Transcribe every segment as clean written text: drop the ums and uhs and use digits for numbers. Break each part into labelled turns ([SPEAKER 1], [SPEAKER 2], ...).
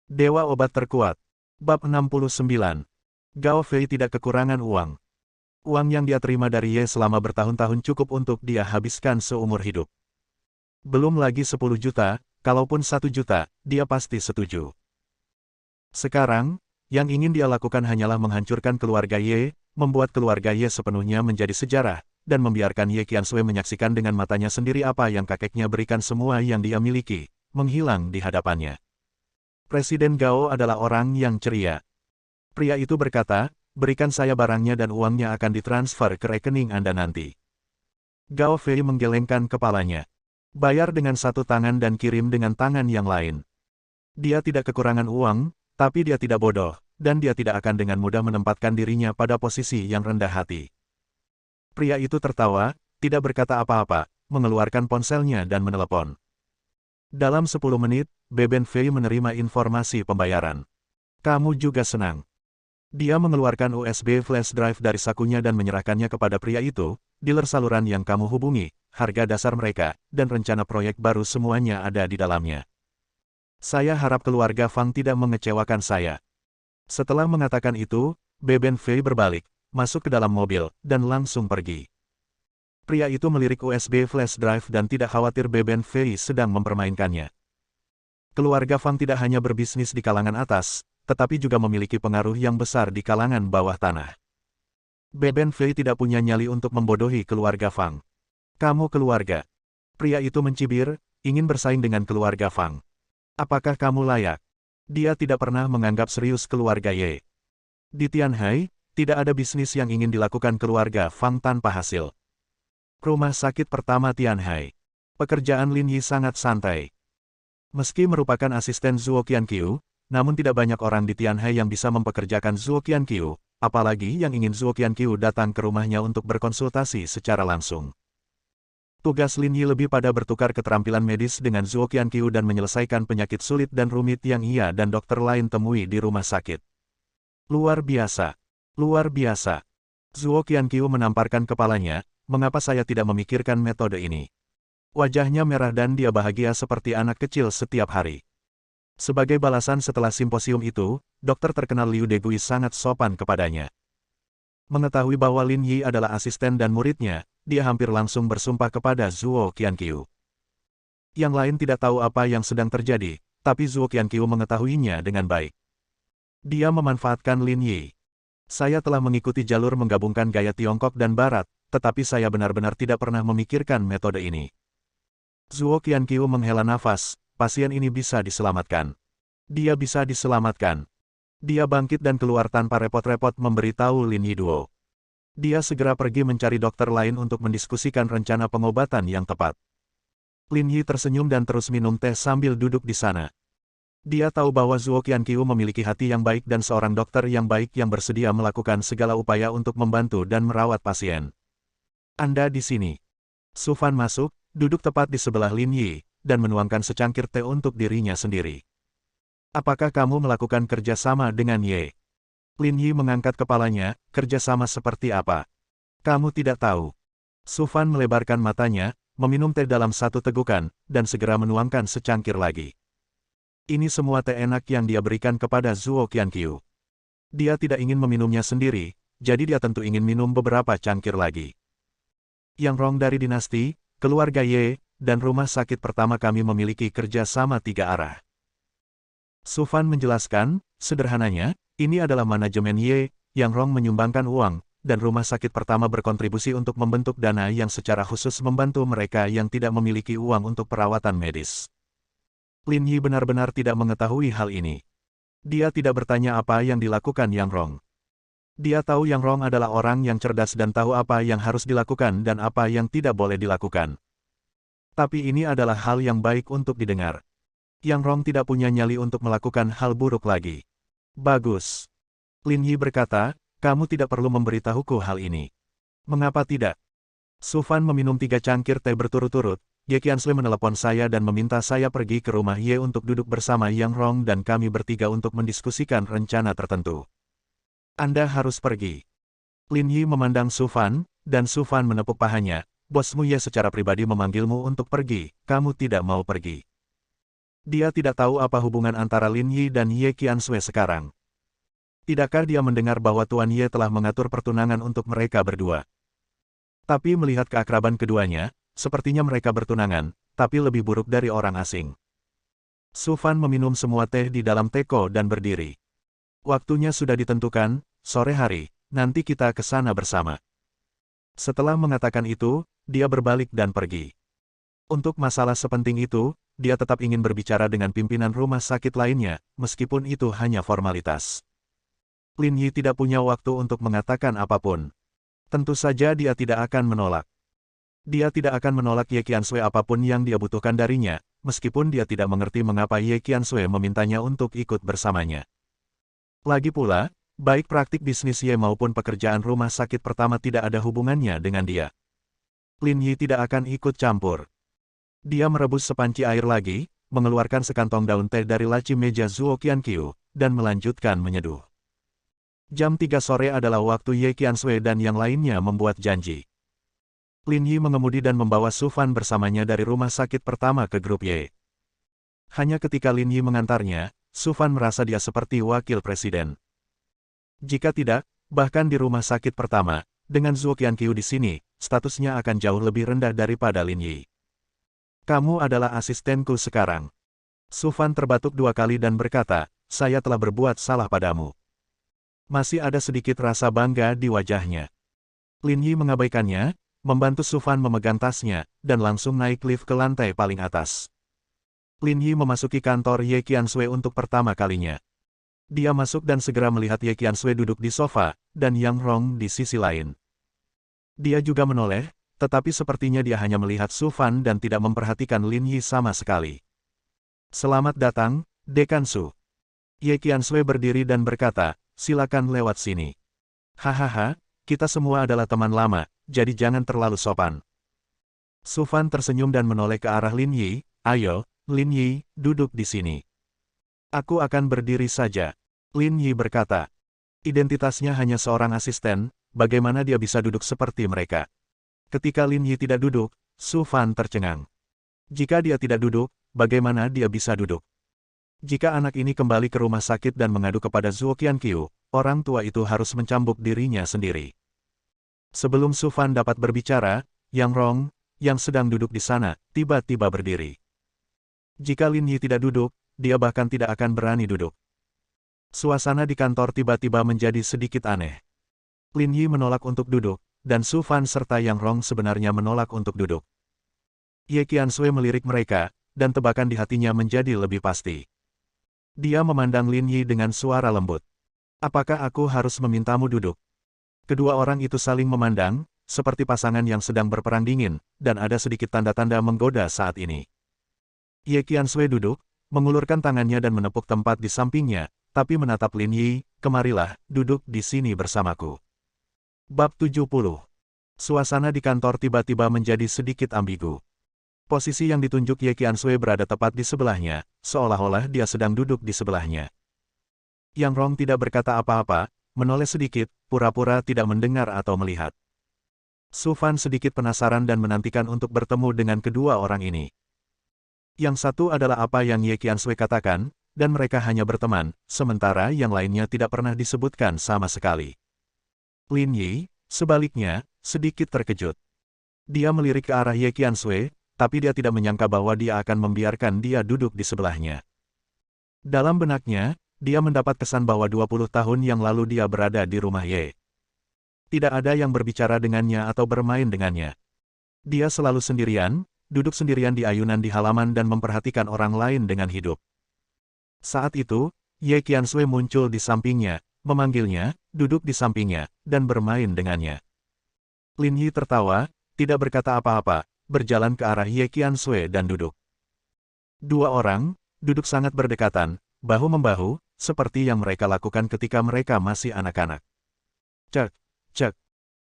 [SPEAKER 1] Dewa Obat Terkuat. Bab 69. Gao Fei tidak kekurangan uang. Uang yang dia terima dari Ye selama bertahun-tahun cukup untuk dia habiskan seumur hidup. Belum lagi 10 juta, kalaupun 1 juta, dia pasti setuju. Sekarang, yang ingin dia lakukan hanyalah menghancurkan keluarga Ye, membuat keluarga Ye sepenuhnya menjadi sejarah, dan membiarkan Ye Qiansui menyaksikan dengan matanya sendiri apa yang kakeknya berikan semua yang dia miliki, menghilang di hadapannya. Presiden Gao adalah orang yang ceria. Pria itu berkata, berikan saya barangnya dan uangnya akan ditransfer ke rekening Anda nanti. Gao Fei menggelengkan kepalanya. Bayar dengan satu tangan dan kirim dengan tangan yang lain. Dia tidak kekurangan uang, tapi dia tidak bodoh, dan dia tidak akan dengan mudah menempatkan dirinya pada posisi yang rendah hati. Pria itu tertawa, tidak berkata apa-apa, mengeluarkan ponselnya dan menelepon. Dalam 10 menit, Beben Fei menerima informasi pembayaran. Kamu juga senang. Dia mengeluarkan USB flash drive dari sakunya dan menyerahkannya kepada pria itu, dealer saluran yang kamu hubungi, harga dasar mereka, dan rencana proyek baru semuanya ada di dalamnya. Saya harap keluarga Fang tidak mengecewakan saya. Setelah mengatakan itu, Beben Fei berbalik, masuk ke dalam mobil, dan langsung pergi. Pria itu melirik USB flash drive dan tidak khawatir Beben Fei sedang mempermainkannya. Keluarga Fang tidak hanya berbisnis di kalangan atas, tetapi juga memiliki pengaruh yang besar di kalangan bawah tanah. Beben Fei tidak punya nyali untuk membodohi keluarga Fang. Kamu keluarga. Pria itu mencibir, ingin bersaing dengan keluarga Fang. Apakah kamu layak? Dia tidak pernah menganggap serius keluarga Ye. Di Tianhai, tidak ada bisnis yang ingin dilakukan keluarga Fang tanpa hasil. Rumah sakit pertama Tianhai. Pekerjaan Lin Yi sangat santai. Meski merupakan asisten Zhuo Qianqiu, namun tidak banyak orang di Tianhai yang bisa mempekerjakan Zhuo Qianqiu, apalagi yang ingin Zhuo Qianqiu datang ke rumahnya untuk berkonsultasi secara langsung. Tugas Lin Yi lebih pada bertukar keterampilan medis dengan Zhuo Qianqiu dan menyelesaikan penyakit sulit dan rumit yang ia dan dokter lain temui di rumah sakit. Luar biasa. Luar biasa. Zhuo Qianqiu menamparkan kepalanya, mengapa saya tidak memikirkan metode ini? Wajahnya merah dan dia bahagia seperti anak kecil setiap hari. Sebagai balasan setelah simposium itu, dokter terkenal Liu Degui sangat sopan kepadanya. Mengetahui bahwa Lin Yi adalah asisten dan muridnya, dia hampir langsung bersumpah kepada Zhuo Qianqiu. Yang lain tidak tahu apa yang sedang terjadi, tapi Zhuo Qianqiu mengetahuinya dengan baik. Dia memanfaatkan Lin Yi. Saya telah mengikuti jalur menggabungkan gaya Tiongkok dan Barat, tetapi saya benar-benar tidak pernah memikirkan metode ini. Zhuo Qianqiu menghela nafas, pasien ini bisa diselamatkan. Dia bisa diselamatkan. Dia bangkit dan keluar tanpa repot-repot memberitahu Lin Yi Duo. Dia segera pergi mencari dokter lain untuk mendiskusikan rencana pengobatan yang tepat. Lin Yi tersenyum dan terus minum teh sambil duduk di sana. Dia tahu bahwa Zhuo Qianqiu memiliki hati yang baik dan seorang dokter yang baik yang bersedia melakukan segala upaya untuk membantu dan merawat pasien. Anda di sini. Su Fan masuk, duduk tepat di sebelah Lin Yi, dan menuangkan secangkir teh untuk dirinya sendiri. Apakah kamu melakukan kerjasama dengan Ye? Lin Yi mengangkat kepalanya, kerjasama seperti apa? Kamu tidak tahu. Su Fan melebarkan matanya, meminum teh dalam satu tegukan, dan segera menuangkan secangkir lagi. Ini semua teh enak yang dia berikan kepada Zhuo Qianqiu. Dia tidak ingin meminumnya sendiri, jadi dia tentu ingin minum beberapa cangkir lagi. Yang Rong dari dinasti, keluarga Ye, dan rumah sakit pertama kami memiliki kerjasama 3 arah. Su Fan menjelaskan, sederhananya, ini adalah manajemen Ye, Yang Rong menyumbangkan uang, dan rumah sakit pertama berkontribusi untuk membentuk dana yang secara khusus membantu mereka yang tidak memiliki uang untuk perawatan medis. Lin Yi benar-benar tidak mengetahui hal ini. Dia tidak bertanya apa yang dilakukan Yang Rong. Dia tahu Yang Rong adalah orang yang cerdas dan tahu apa yang harus dilakukan dan apa yang tidak boleh dilakukan. Tapi ini adalah hal yang baik untuk didengar. Yang Rong tidak punya nyali untuk melakukan hal buruk lagi. Bagus. Lin Yi berkata, kamu tidak perlu memberitahuku hal ini. Mengapa tidak? Su Fan meminum 3 cangkir teh berturut-turut. Ye Qiansui menelepon saya dan meminta saya pergi ke rumah Ye untuk duduk bersama Yang Rong dan kami bertiga untuk mendiskusikan rencana tertentu. Anda harus pergi. Lin Yi memandang Su Fan, dan Su Fan menepuk pahanya. Bosmu Ye secara pribadi memanggilmu untuk pergi, kamu tidak mau pergi. Dia tidak tahu apa hubungan antara Lin Yi dan Ye Qiansui sekarang. Tidakkah dia mendengar bahwa Tuan Ye telah mengatur pertunangan untuk mereka berdua? Tapi melihat keakraban keduanya, sepertinya mereka bertunangan, tapi lebih buruk dari orang asing. Su Fan meminum semua teh di dalam teko dan berdiri. Waktunya sudah ditentukan, sore hari, nanti kita ke sana bersama. Setelah mengatakan itu, dia berbalik dan pergi. Untuk masalah sepenting itu, dia tetap ingin berbicara dengan pimpinan rumah sakit lainnya, meskipun itu hanya formalitas. Lin Yi tidak punya waktu untuk mengatakan apapun. Tentu saja dia tidak akan menolak. Dia tidak akan menolak Ye Qiansui apapun yang dia butuhkan darinya, meskipun dia tidak mengerti mengapa Ye Qiansui memintanya untuk ikut bersamanya. Lagi pula, baik praktik bisnis Ye maupun pekerjaan rumah sakit pertama tidak ada hubungannya dengan dia. Lin Yi tidak akan ikut campur. Dia merebus sepanci air lagi, mengeluarkan sekantong daun teh dari laci meja Zuo Qianqiu, dan melanjutkan menyeduh. Jam 3 sore adalah waktu Ye Qiansui dan yang lainnya membuat janji. Lin Yi mengemudi dan membawa Su Fan bersamanya dari rumah sakit pertama ke grup Ye. Hanya ketika Lin Yi mengantarnya, Su Fan merasa dia seperti wakil presiden. Jika tidak, bahkan di rumah sakit pertama, dengan Zuo Qianqiu di sini, statusnya akan jauh lebih rendah daripada Lin Yi. Kamu adalah asistenku sekarang. Su Fan terbatuk 2 kali dan berkata, saya telah berbuat salah padamu. Masih ada sedikit rasa bangga di wajahnya. Lin Yi mengabaikannya, membantu Su Fan memegang tasnya, dan langsung naik lift ke lantai paling atas. Lin Yi memasuki kantor Ye Qiansui untuk pertama kalinya. Dia masuk dan segera melihat Ye Qiansui duduk di sofa, dan Yang Rong di sisi lain. Dia juga menoleh, tetapi sepertinya dia hanya melihat Su Fan dan tidak memperhatikan Lin Yi sama sekali. Selamat datang, Dekan Su. Ye Qiansui berdiri dan berkata, silakan lewat sini. Hahaha, kita semua adalah teman lama, jadi jangan terlalu sopan. Su Fan tersenyum dan menoleh ke arah Lin Yi, ayo, Lin Yi, duduk di sini. Aku akan berdiri saja. Lin Yi berkata. Identitasnya hanya seorang asisten, bagaimana dia bisa duduk seperti mereka? Ketika Lin Yi tidak duduk, Su Fan tercengang. Jika dia tidak duduk, bagaimana dia bisa duduk? Jika anak ini kembali ke rumah sakit dan mengadu kepada Zuo Qianqiu, orang tua itu harus mencambuk dirinya sendiri. Sebelum Su Fan dapat berbicara, Yang Rong, yang sedang duduk di sana, tiba-tiba berdiri. Jika Lin Yi tidak duduk, dia bahkan tidak akan berani duduk. Suasana di kantor tiba-tiba menjadi sedikit aneh. Lin Yi menolak untuk duduk, dan Su Fan serta Yang Rong sebenarnya menolak untuk duduk. Ye Qiansui melirik mereka, dan tebakan di hatinya menjadi lebih pasti. Dia memandang Lin Yi dengan suara lembut. Apakah aku harus memintamu duduk? Kedua orang itu saling memandang, seperti pasangan yang sedang berperang dingin, dan ada sedikit tanda-tanda menggoda saat ini. Ye Qiansui duduk, mengulurkan tangannya dan menepuk tempat di sampingnya, tapi menatap Lin Yi, kemarilah, duduk di sini bersamaku. Bab 70. Suasana di kantor tiba-tiba menjadi sedikit ambigu. Posisi yang ditunjuk Ye Qiansui berada tepat di sebelahnya, seolah-olah dia sedang duduk di sebelahnya. Yang Rong tidak berkata apa-apa, menoleh sedikit, pura-pura tidak mendengar atau melihat. Su Fan sedikit penasaran dan menantikan untuk bertemu dengan kedua orang ini. Yang satu adalah apa yang Ye Qiansui katakan, dan mereka hanya berteman, sementara yang lainnya tidak pernah disebutkan sama sekali. Lin Yi, sebaliknya, sedikit terkejut. Dia melirik ke arah Ye Qiansui, tapi dia tidak menyangka bahwa dia akan membiarkan dia duduk di sebelahnya. Dalam benaknya, dia mendapat kesan bahwa 20 tahun yang lalu dia berada di rumah Ye. Tidak ada yang berbicara dengannya atau bermain dengannya. Dia selalu sendirian, duduk sendirian di ayunan di halaman dan memperhatikan orang lain dengan hidup. Saat itu, Ye Qiansui muncul di sampingnya, memanggilnya, duduk di sampingnya, dan bermain dengannya. Lin Yi tertawa, tidak berkata apa-apa, berjalan ke arah Ye Qiansui dan duduk. Dua orang, duduk sangat berdekatan, bahu-membahu, seperti yang mereka lakukan ketika mereka masih anak-anak. Cek, cek.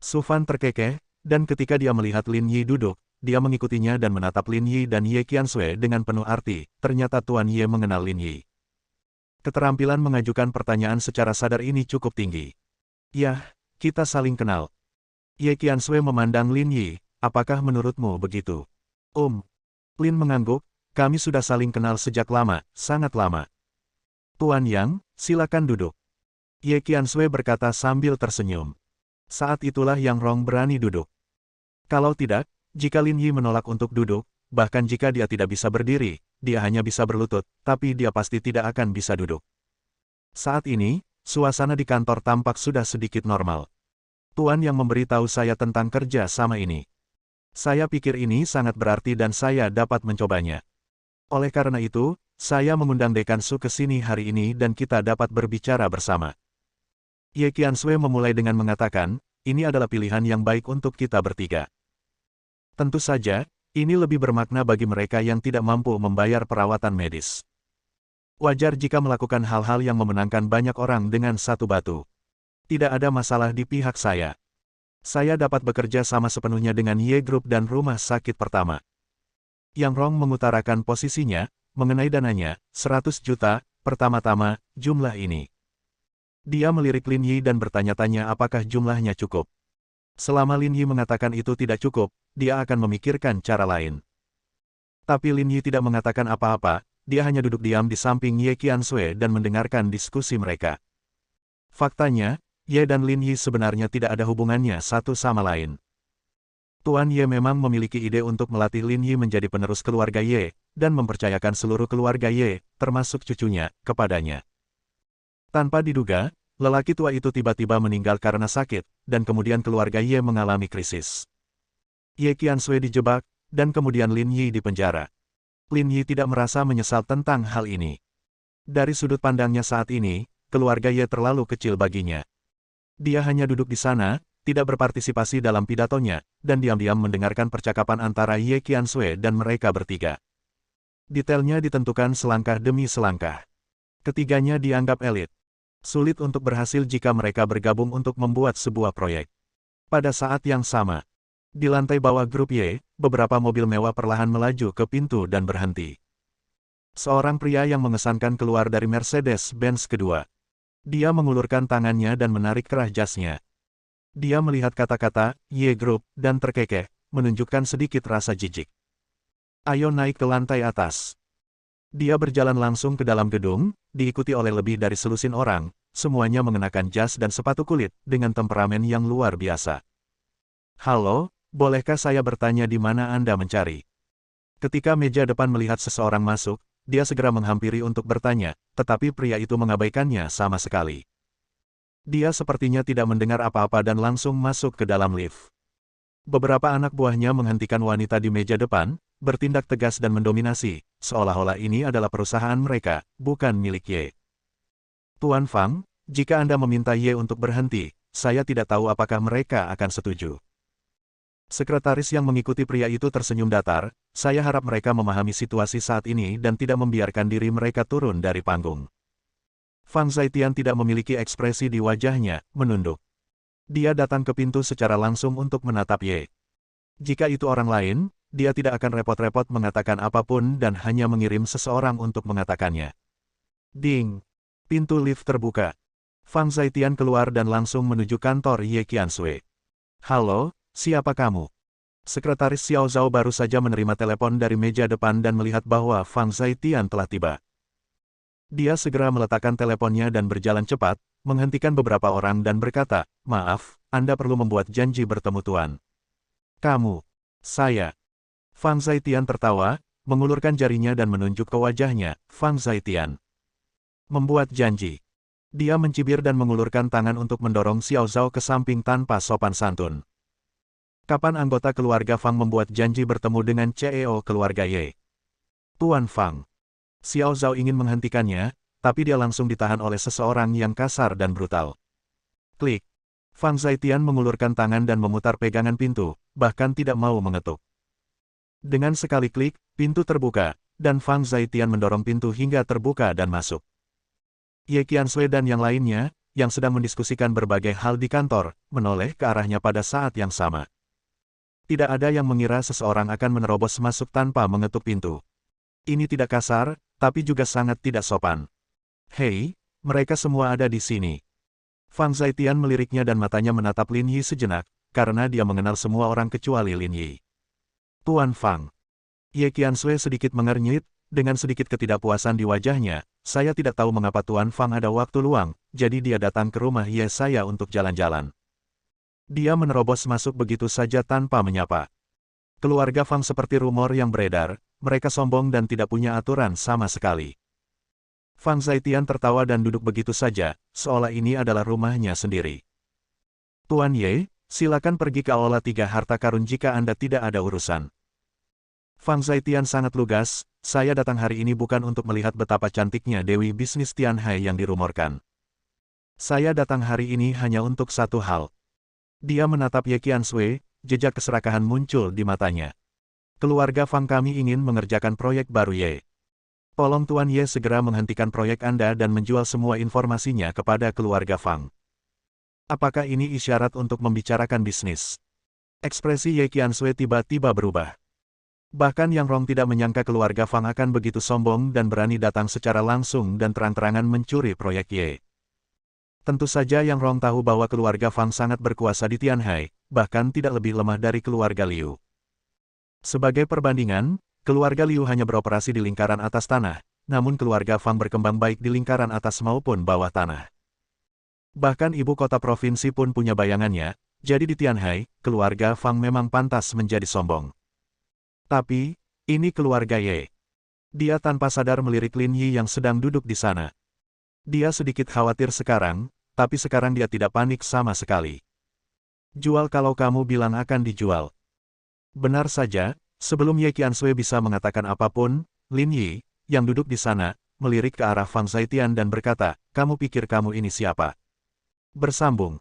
[SPEAKER 1] Su Fan terkekeh, dan ketika dia melihat Lin Yi duduk, dia mengikutinya dan menatap Lin Yi dan Ye Qiansui dengan penuh arti, ternyata Tuan Ye mengenal Lin Yi. Keterampilan mengajukan pertanyaan secara sadar ini cukup tinggi. Yah, kita saling kenal. Ye Qiansui memandang Lin Yi, apakah menurutmu begitu? Lin mengangguk, kami sudah saling kenal sejak lama, sangat lama. Tuan Yang, silakan duduk. Ye Qiansui berkata sambil tersenyum. Saat itulah Yang Rong berani duduk. Kalau tidak, jika Lin Yi menolak untuk duduk, bahkan jika dia tidak bisa berdiri, dia hanya bisa berlutut, tapi dia pasti tidak akan bisa duduk. Saat ini, suasana di kantor tampak sudah sedikit normal. Tuan Yang memberitahu saya tentang kerja sama ini. Saya pikir ini sangat berarti dan saya dapat mencobanya. Oleh karena itu, saya mengundang Dekan Su ke sini hari ini dan kita dapat berbicara bersama. Ye Qiansui memulai dengan mengatakan, ini adalah pilihan yang baik untuk kita bertiga. Tentu saja, ini lebih bermakna bagi mereka yang tidak mampu membayar perawatan medis. Wajar jika melakukan hal-hal yang memenangkan banyak orang dengan satu batu. Tidak ada masalah di pihak saya. Saya dapat bekerja sama sepenuhnya dengan Ye Group dan rumah sakit pertama. Yang Rong mengutarakan posisinya, mengenai dananya, 100 juta, pertama-tama, jumlah ini. Dia melirik Lin Yi dan bertanya-tanya apakah jumlahnya cukup. Selama Lin Yi mengatakan itu tidak cukup, dia akan memikirkan cara lain. Tapi Lin Yi tidak mengatakan apa-apa, dia hanya duduk diam di samping Ye Qiansui dan mendengarkan diskusi mereka. Faktanya, Ye dan Lin Yi sebenarnya tidak ada hubungannya satu sama lain. Tuan Ye memang memiliki ide untuk melatih Lin Yi menjadi penerus keluarga Ye, dan mempercayakan seluruh keluarga Ye, termasuk cucunya, kepadanya. Tanpa diduga, lelaki tua itu tiba-tiba meninggal karena sakit, dan kemudian keluarga Ye mengalami krisis. Ye Qiansui dijebak, dan kemudian Lin Yi dipenjara. Lin Yi tidak merasa menyesal tentang hal ini. Dari sudut pandangnya saat ini, keluarga Ye terlalu kecil baginya. Dia hanya duduk di sana, tidak berpartisipasi dalam pidatonya, dan diam-diam mendengarkan percakapan antara Ye Qiansui dan mereka bertiga. Detailnya ditentukan selangkah demi selangkah. Ketiganya dianggap elit. Sulit untuk berhasil jika mereka bergabung untuk membuat sebuah proyek. Pada saat yang sama, di lantai bawah grup Y, beberapa mobil mewah perlahan melaju ke pintu dan berhenti. Seorang pria yang mengesankan keluar dari Mercedes-Benz kedua. Dia mengulurkan tangannya dan menarik kerah jasnya. Dia melihat kata-kata, Y Group, dan terkekeh, menunjukkan sedikit rasa jijik. Ayo naik ke lantai atas. Dia berjalan langsung ke dalam gedung, diikuti oleh lebih dari selusin orang, semuanya mengenakan jas dan sepatu kulit, dengan temperamen yang luar biasa. Halo, bolehkah saya bertanya di mana Anda mencari? Ketika meja depan melihat seseorang masuk, dia segera menghampiri untuk bertanya, tetapi pria itu mengabaikannya sama sekali. Dia sepertinya tidak mendengar apa-apa dan langsung masuk ke dalam lift. Beberapa anak buahnya menghentikan wanita di meja depan, bertindak tegas dan mendominasi, seolah-olah ini adalah perusahaan mereka, bukan milik Ye. Tuan Fang, jika Anda meminta Ye untuk berhenti, saya tidak tahu apakah mereka akan setuju. Sekretaris yang mengikuti pria itu tersenyum datar, saya harap mereka memahami situasi saat ini dan tidak membiarkan diri mereka turun dari panggung. Fang Zaitian tidak memiliki ekspresi di wajahnya, menunduk. Dia datang ke pintu secara langsung untuk menatap Ye. Jika itu orang lain, dia tidak akan repot-repot mengatakan apapun dan hanya mengirim seseorang untuk mengatakannya. Ding! Pintu lift terbuka. Fang Zaitian keluar dan langsung menuju kantor Ye Qiansui. Halo, siapa kamu? Sekretaris Xiao Zhao baru saja menerima telepon dari meja depan dan melihat bahwa Fang Zaitian telah tiba. Dia segera meletakkan teleponnya dan berjalan cepat, menghentikan beberapa orang dan berkata, maaf, Anda perlu membuat janji bertemu Tuan. Kamu. Saya. Fang Zaitian tertawa, mengulurkan jarinya dan menunjuk ke wajahnya, Fang Zaitian. Membuat janji. Dia mencibir dan mengulurkan tangan untuk mendorong Xiao Zhao ke samping tanpa sopan santun. Kapan anggota keluarga Fang membuat janji bertemu dengan CEO keluarga Ye? Tuan Fang. Xiao Zhao ingin menghentikannya, tapi dia langsung ditahan oleh seseorang yang kasar dan brutal. Klik. Fang Zaitian mengulurkan tangan dan memutar pegangan pintu, bahkan tidak mau mengetuk. Dengan sekali klik, pintu terbuka, dan Fang Zaitian mendorong pintu hingga terbuka dan masuk. Ye Qiansui dan yang lainnya, yang sedang mendiskusikan berbagai hal di kantor, menoleh ke arahnya pada saat yang sama. Tidak ada yang mengira seseorang akan menerobos masuk tanpa mengetuk pintu. Ini tidak kasar, tapi juga sangat tidak sopan. Hei, mereka semua ada di sini. Fang Zaitian meliriknya dan matanya menatap Lin Yi sejenak, karena dia mengenal semua orang kecuali Lin Yi. Tuan Fang. Ye Qiansui sedikit mengernyit, dengan sedikit ketidakpuasan di wajahnya. Saya tidak tahu mengapa Tuan Fang ada waktu luang, jadi dia datang ke rumah Ye saya untuk jalan-jalan. Dia menerobos masuk begitu saja tanpa menyapa. Keluarga Fang seperti rumor yang beredar, mereka sombong dan tidak punya aturan sama sekali. Fang Zaitian tertawa dan duduk begitu saja, seolah ini adalah rumahnya sendiri. Tuan Ye, silakan pergi ke Aula 3 harta karun jika Anda tidak ada urusan. Fang Zaitian sangat lugas, saya datang hari ini bukan untuk melihat betapa cantiknya Dewi bisnis Tianhai yang dirumorkan. Saya datang hari ini hanya untuk satu hal. Dia menatap Ye Qiansui, jejak keserakahan muncul di matanya. Keluarga Fang kami ingin mengerjakan proyek baru Ye. Tolong Tuan Ye segera menghentikan proyek Anda dan menjual semua informasinya kepada keluarga Fang. Apakah ini isyarat untuk membicarakan bisnis? Ekspresi Ye Qiansui tiba-tiba berubah. Bahkan Yang Rong tidak menyangka keluarga Fang akan begitu sombong dan berani datang secara langsung dan terang-terangan mencuri proyek Ye. Tentu saja Yang Rong tahu bahwa keluarga Fang sangat berkuasa di Tianhai, bahkan tidak lebih lemah dari keluarga Liu. Sebagai perbandingan, keluarga Liu hanya beroperasi di lingkaran atas tanah, namun keluarga Fang berkembang baik di lingkaran atas maupun bawah tanah. Bahkan ibu kota provinsi pun punya bayangannya, jadi di Tianhai, keluarga Fang memang pantas menjadi sombong. Tapi, ini keluarga Ye. Dia tanpa sadar melirik Lin Yi yang sedang duduk di sana. Dia sedikit khawatir sekarang, tapi sekarang dia tidak panik sama sekali. Jual kalau kamu bilang akan dijual. Benar saja, sebelum Ye Qiansui bisa mengatakan apapun, Lin Yi, yang duduk di sana, melirik ke arah Fang Zaitian dan berkata, kamu pikir kamu ini siapa? Bersambung.